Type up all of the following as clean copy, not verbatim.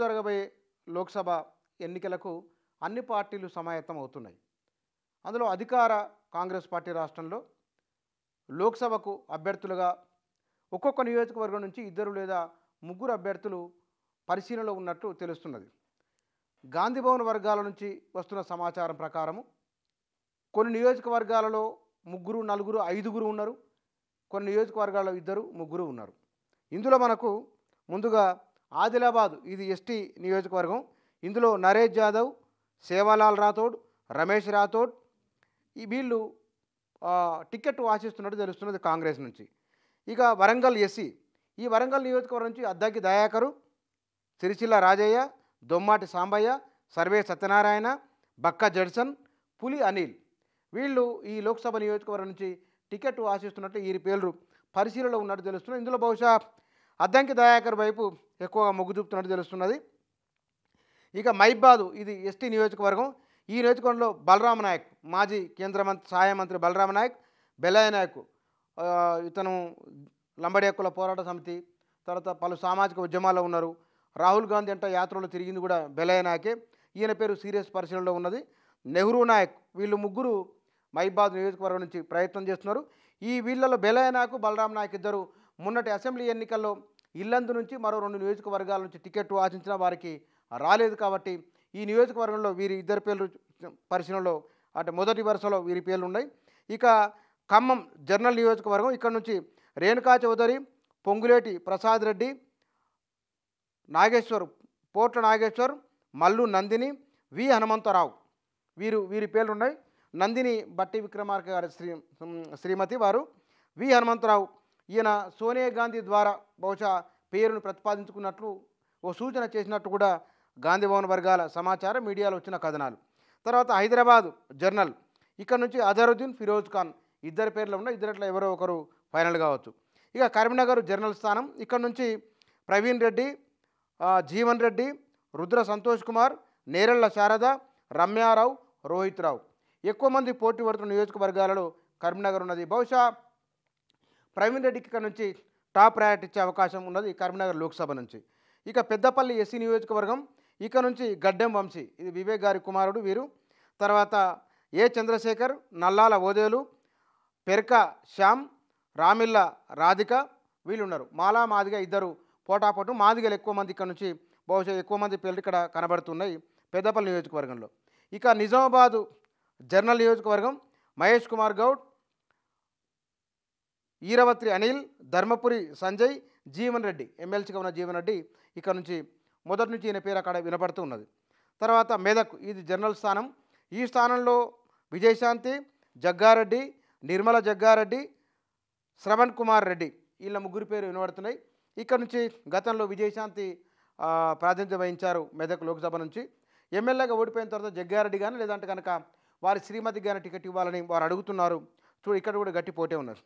జరగబోయే లోక్సభ ఎన్నికలకు అన్ని పార్టీలు సమాయత్తం అవుతున్నాయి. అందులో అధికార కాంగ్రెస్ పార్టీ రాష్ట్రంలో లోక్సభకు అభ్యర్థులుగా ఒక్కొక్క నియోజకవర్గం నుంచి 2 లేదా 3 అభ్యర్థులు పరిశీలనలో ఉన్నట్టు తెలుస్తున్నది. గాంధీభవన్ వర్గాల నుంచి వస్తున్న సమాచారం ప్రకారము కొన్ని నియోజకవర్గాలలో 3, 4, 5 ఉన్నారు. కొన్ని నియోజకవర్గాల్లో 2, 3 ఉన్నారు. ఇందులో మనకు ముందుగా ఆదిలాబాద్ ఇది ఎస్టీ నియోజకవర్గం. ఇందులో నరేష్ యాదవ్, సేవాలాల్ రాథోడ్, రమేష్ రాథోడ్ వీళ్ళు టికెట్ ఆశిస్తున్నట్టు తెలుస్తున్నది కాంగ్రెస్ నుంచి. ఇక వరంగల్ ఎస్సీ, ఈ వరంగల్ నియోజకవర్గం నుంచి అద్దంకి దయాకరు, సిరిసిల్ల రాజయ్య, దొమ్మాటి సాంబయ్య, సర్వే సత్యనారాయణ, బక్క జడ్సన్, పులి అనిల్ వీళ్ళు ఈ లోక్సభ నియోజకవర్గం నుంచి టికెట్ ఆశిస్తున్నట్టు వీరి పేర్లు పరిశీలనలో ఉన్నట్టు తెలుస్తున్నది. ఇందులో బహుశా అద్దంకి దయాకర్ వైపు ఎక్కువగా మొగ్గు చూపుతున్నట్టు తెలుస్తున్నది. ఇక మైబాదు ఇది ఎస్టీ నియోజకవర్గం. ఈ నియోజకవర్గంలో బలరామ నాయక్, మాజీ కేంద్ర సహాయ మంత్రి బలరామ నాయక్, బెల్లయ్య నాయక్ ఇతను లంబడి హక్కుల పోరాట సమితి తర్వాత పలు సామాజిక ఉద్యమాల్లో ఉన్నారు. రాహుల్ గాంధీ అంటే యాత్రలో తిరిగింది కూడా బెల్లయ్య నాయకే. ఈయన పేరు సీరియస్ పరిశీలనలో ఉన్నది. నెహ్రూ నాయక్ వీళ్ళు 3 మైబాద్ నియోజకవర్గం నుంచి ప్రయత్నం చేస్తున్నారు. ఈ వీళ్ళలో బెల్లయ్య నాయక్, బలరాం నాయక్ ఇద్దరు మొన్నటి అసెంబ్లీ ఎన్నికల్లో ఇల్లందు నుంచి మరో 2 నియోజకవర్గాల నుంచి టికెట్ ఆశించిన వారికి రాలేదు. కాబట్టి ఈ నియోజకవర్గంలో వీరి ఇద్దరు పేర్లు పరిశీలనలో అంటే మొదటి వరుసలో వీరి పేర్లు ఉన్నాయి. ఇక ఖమ్మం జర్నల్ నియోజకవర్గం, ఇక్కడ నుంచి రేణుకా చౌదరి, పొంగులేటి ప్రసాద్ రెడ్డి, నాగేశ్వర్, పోట్ల నాగేశ్వర్, మల్లు నందిని, వి హనుమంతరావు వీరి పేర్లు ఉన్నాయి. నందిని బట్టి విక్రమార్క గారి శ్రీమతి వారు. వి హనుమంతరావు ఈయన సోనియా గాంధీ ద్వారా బహుశా పేరును ప్రతిపాదించుకున్నట్లు ఓ సూచన చేసినట్టు కూడా గాంధీభవన్ వర్గాల సమాచారం, మీడియాలో వచ్చిన కథనాలు. తర్వాత హైదరాబాద్ జర్నల్, ఇక్కడ నుంచి అజరుద్దీన్, ఫిరోజ్ ఖాన్ ఇద్దరు పేర్లు ఉన్నాయి. ఇద్దరిట్లో ఎవరో ఒకరు ఫైనల్ కావచ్చు. ఇక కరీంనగర్ జర్నల్ స్థానం, ఇక్కడ నుంచి ప్రవీణ్ రెడ్డి, జీవన్ రెడ్డి, రుద్ర సంతోష్ కుమార్, నేరెళ్ల శారద, రమ్యారావు, రోహిత్ రావు ఎక్కువ మంది పోటీ పడుతున్న నియోజకవర్గాలలో కరీంనగర్ ఉన్నది. బహుశా ప్రవీణ్ రెడ్డికి ఇక్కడ నుంచి టాప్ ప్రయారిటీ ఇచ్చే అవకాశం ఉన్నది కరీంనగర్ లోక్సభ నుంచి. ఇక పెద్దపల్లి ఎస్సీ నియోజకవర్గం, ఇక్కడ నుంచి గడ్డెం వంశీ ఇది వివేక్ గారి కుమారుడు వీరు. తర్వాత ఏ చంద్రశేఖర్, నల్లాల ఓదేలు, పెర్క శ్యామ్, రామిల్ల రాధిక వీళ్ళు ఉన్నారు. మాలా మాదిగ ఇద్దరు పోటాపోటు. మాదిగలు ఎక్కువ మంది ఇక్కడ నుంచి బహుశా ఎక్కువ మంది పేర్లు ఇక్కడ కనబడుతున్నాయి పెద్దపల్లి నియోజకవర్గంలో. ఇక నిజామాబాదు జర్నల్ నియోజకవర్గం, మహేష్ కుమార్ గౌడ్, ఈరవత్రి అనిల్, ధర్మపురి సంజయ్, జీవన్ రెడ్డి ఎమ్మెల్సీగా ఉన్న జీవన్ రెడ్డి ఇక్కడ నుంచి మొదటి నుంచి ఈయన పేరు అక్కడ వినపడుతూ ఉన్నది. తర్వాత మెదక్ ఇది జర్నల్ స్థానం, ఈ స్థానంలో విజయశాంతి, జగ్గారెడ్డి, నిర్మల జగ్గారెడ్డి, శ్రవణ్ కుమార్ రెడ్డి వీళ్ళ 3 పేరు వినబడుతున్నాయి. ఇక్కడ నుంచి గతంలో విజయశాంతి ప్రాతినిధ్యం వహించారు మెదక్ లోక్సభ నుంచి. ఎమ్మెల్యేగా ఓడిపోయిన తర్వాత జగ్గారెడ్డి కానీ లేదంటే కనుక వారి శ్రీమతికి కానీ టికెట్ ఇవ్వాలని వారు అడుగుతున్నారు. ఇక్కడ కూడా గట్టి పోటీ ఉన్నారు.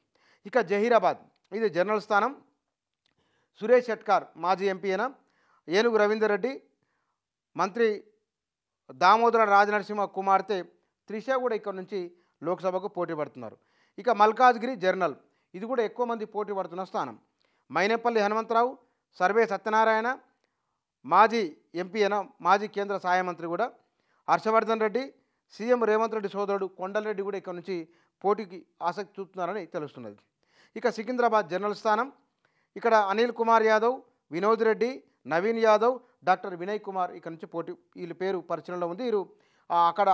ఇక జహీరాబాద్ ఇది జర్నల్ స్థానం, సురేష్ షెట్కార్ మాజీ ఎంపీ అయిన, ఏనుగు రవీందర్ రెడ్డి, మంత్రి దామోదర రాజనరసింహ కుమార్తె త్రిష కూడా ఇక్కడ నుంచి లోక్సభకు పోటీ పడుతున్నారు. ఇక మల్కాజ్గిరి జర్నల్, ఇది కూడా ఎక్కువ మంది పోటీ పడుతున్న స్థానం. మైనేపల్లి హనుమంతరావు, సర్వే సత్యనారాయణ మాజీ ఎంపీ అయిన, మాజీ కేంద్ర సహాయ మంత్రి కూడా, హర్షవర్ధన్ రెడ్డి, సీఎం రేవంత్ రెడ్డి సోదరుడు కొండలరెడ్డి కూడా ఇక్కడ నుంచి పోటీకి ఆసక్తి చూపుతున్నారని తెలుస్తున్నది. ఇక సికింద్రాబాద్ జర్నల్ స్థానం, ఇక్కడ అనిల్ కుమార్ యాదవ్, వినోద్ రెడ్డి, నవీన్ యాదవ్, డాక్టర్ వినయ్ కుమార్ ఇక్కడ నుంచి పోటీ వీళ్ళ పేరు పరిచయంలో ఉంది. వీరు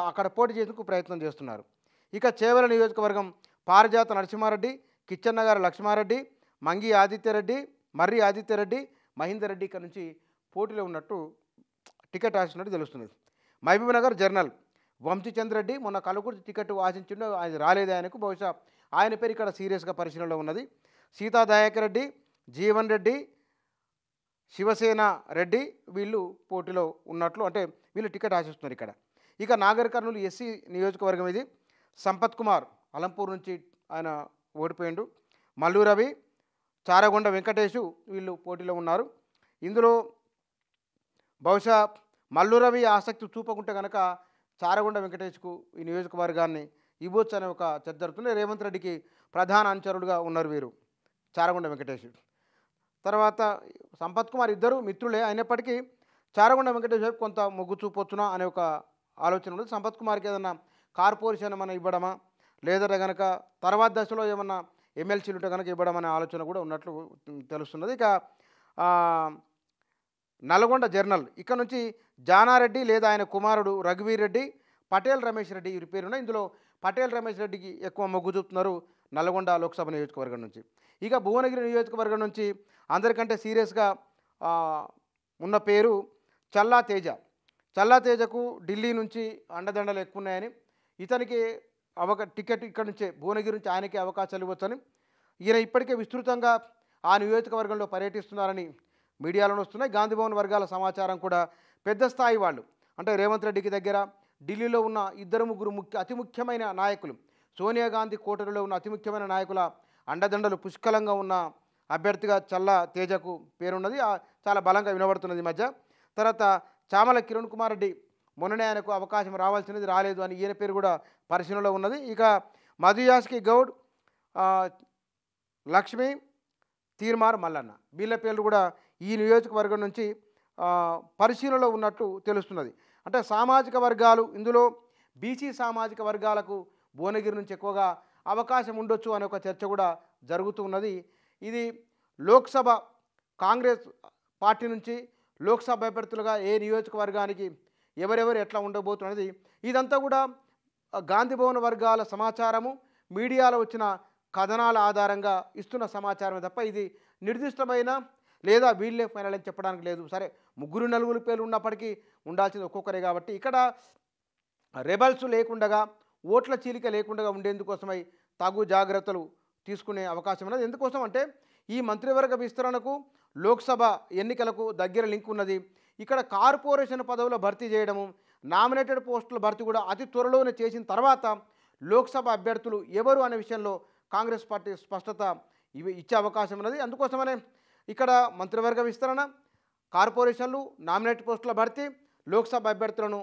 అక్కడ పోటీ చేసేందుకు ప్రయత్నం చేస్తున్నారు. ఇక చేవెళ్ల నియోజకవర్గం, పారిజాత నరసింహారెడ్డి, కిచ్చన్నగారి లక్ష్మారెడ్డి, మంగి ఆదిత్యరెడ్డి, మర్రి ఆదిత్యరెడ్డి, మహేందర్ రెడ్డి ఇక్కడ నుంచి పోటీలో ఉన్నట్టు టికెట్ ఆశించినట్టు తెలుస్తున్నది. మహబూబ్నగర్ జర్నల్, వంశీచంద్రెడ్డి మొన్న కలుగుర్తి టికెట్ ఆశించిండో అది రాలేదు ఆయనకు. బహుశా ఆయన పేరు ఇక్కడ సీరియస్గా పరిశీలనలో ఉన్నది. సీతా దయాకర్ రెడ్డి, జీవన్ రెడ్డి, శివసేన రెడ్డి వీళ్ళు పోటీలో ఉన్నట్లు అంటే వీళ్ళు టికెట్ ఆశిస్తున్నారు ఇక్కడ. ఇక నాగర్ కర్నూలు ఎస్సీ నియోజకవర్గం ఇది, సంపత్ కుమార్ అలంపూర్ నుంచి ఆయన ఓడిపోయిండు. మల్లు రవి, చారగొండ వెంకటేషు వీళ్ళు పోటీలో ఉన్నారు. ఇందులో బహుశా మల్లు రవి ఆసక్తి చూపకుంటే కనుక చారగొండ వెంకటేష్కు ఈ నియోజకవర్గాన్ని ఇవ్వచ్చు అనే ఒక చర్చ జరుగుతుంది. రేవంత్ రెడ్డికి ప్రధాన అనుచరుడుగా ఉన్నారు వీరు చారగొండ వెంకటేష్. తర్వాత సంపత్ కుమార్ ఇద్దరు మిత్రులే అయినప్పటికీ చారగొండ వెంకటేశ్వర కొంత మొగ్గు చూపొచ్చునా అనే ఒక ఆలోచన ఉంది. సంపత్ కుమార్కి ఏదన్నా కార్పొరేషన్ ఏమన్నా ఇవ్వడమా, లేదా కనుక తర్వాత దశలో ఏమన్నా ఎమ్మెల్సీలు ఉంటే కనుక ఇవ్వడం అనే ఆలోచన కూడా ఉన్నట్లు తెలుస్తున్నది. ఇక నల్గొండ జర్నల్ ఇక్కడ నుంచి జానారెడ్డి లేదా ఆయన కుమారుడు రఘువీర్ రెడ్డి, పటేల్ రమేష్ రెడ్డి వీరి పేరున్న ఇందులో పటేల్ రమేష్ రెడ్డికి ఎక్కువ మొగ్గు చూపుతున్నారు నల్గొండ లోక్సభ నియోజకవర్గం నుంచి. ఇక భువనగిరి నియోజకవర్గం నుంచి అందరికంటే సీరియస్గా ఉన్న పేరు చల్లా తేజ. చల్లా తేజకు ఢిల్లీ నుంచి అండదండలు ఎక్కువ ఉన్నాయని, ఇతనికి టికెట్ ఇక్కడ నుంచే భువనగిరి నుంచి ఆయనకే అవకాశాలు ఇవ్వచ్చని, ఈయన ఇప్పటికే విస్తృతంగా ఆ నియోజకవర్గంలో పర్యటిస్తున్నారని మీడియాలోనే వస్తున్నాయి. గాంధీభవన్ వర్గాల సమాచారం కూడా పెద్ద స్థాయి వాళ్ళు అంటే రేవంత్ రెడ్డికి దగ్గర ఢిల్లీలో ఉన్న ఇద్దరు ముగ్గురు అతి ముఖ్యమైన నాయకులు, సోనియా గాంధీ కోటరీలో ఉన్న అతి ముఖ్యమైన నాయకుల అండదండలు పుష్కలంగా ఉన్న అభ్యర్థిగా చల్లా తేజకు పేరున్నది, చాలా బలంగా వినబడుతున్నది ఈ మధ్య. తర్వాత చామల కిరణ్ కుమార్ రెడ్డి మొన్ననే ఆయనకు అవకాశం రావాల్సినది రాలేదు అని ఈయన పేరు కూడా పరిశీలనలో ఉన్నది. ఇక మధుయాస్కి గౌడ్, లక్ష్మి, తీర్మార్ మల్లన్న వీళ్ళ పేర్లు కూడా ఈ నియోజకవర్గం నుంచి పరిశీలనలో ఉన్నట్టు తెలుస్తున్నది. అంటే సామాజిక వర్గాలు ఇందులో బీసీ సామాజిక వర్గాలకు భువనగిరి నుంచి ఎక్కువగా అవకాశం ఉండొచ్చు అనే ఒక చర్చ కూడా జరుగుతూ ఉన్నది. ఇది లోక్సభ కాంగ్రెస్ పార్టీ నుంచి లోక్సభ అభ్యర్థులుగా ఏ నియోజకవర్గానికి ఎవరెవరు ఎట్లా ఉండబోతున్నది ఇదంతా కూడా గాంధీభవన్ వర్గాల సమాచారము, మీడియాలో వచ్చిన కథనాల ఆధారంగా ఇస్తున్న సమాచారమే తప్ప ఇది నిర్దిష్టమైన లేదా వీళ్ళే ఫైనల్ అని చెప్పడానికి లేదు. సరే, ముగ్గురు నలుగురు పేర్లు ఉన్నప్పటికీ ఉండాల్సింది ఒక్కొక్కరే కాబట్టి ఇక్కడ రెబల్స్ లేకుండా ఓట్ల చీలిక లేకుండా ఉండేందుకోసమై తగు జాగ్రత్తలు తీసుకునే అవకాశం ఉన్నది. ఎందుకోసం అంటే ఈ మంత్రివర్గ విస్తరణకు లోక్సభ ఎన్నికలకు దగ్గర లింక్ ఉన్నది. ఇక్కడ కార్పొరేషన్ పదవుల భర్తీ చేయడము, నామినేటెడ్ పోస్టుల భర్తీ కూడా అతి త్వరలోనే చేసిన తర్వాత లోక్సభ అభ్యర్థులు ఎవరు అనే విషయంలో కాంగ్రెస్ పార్టీ స్పష్టత ఇచ్చే అవకాశం ఉన్నది. అందుకోసమనే ఇక్కడ మంత్రివర్గ విస్తరణ, కార్పొరేషన్లు, నామినేటెడ్ పోస్టుల భర్తీ, లోక్సభ అభ్యర్థులను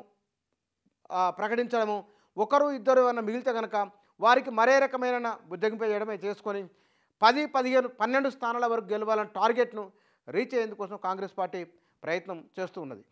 ప్రకటించడము, ఒకరు ఇద్దరు అన్న మిగిలితే కనుక వారికి మరే రకమైన బుజ్జగింపు చేయడమే చేసుకొని 10, 15, 12 స్థానాల వరకు గెలవాలని టార్గెట్ను రీచ్ అయ్యేందుకోసం కాంగ్రెస్ పార్టీ ప్రయత్నం చేస్తూ ఉన్నది.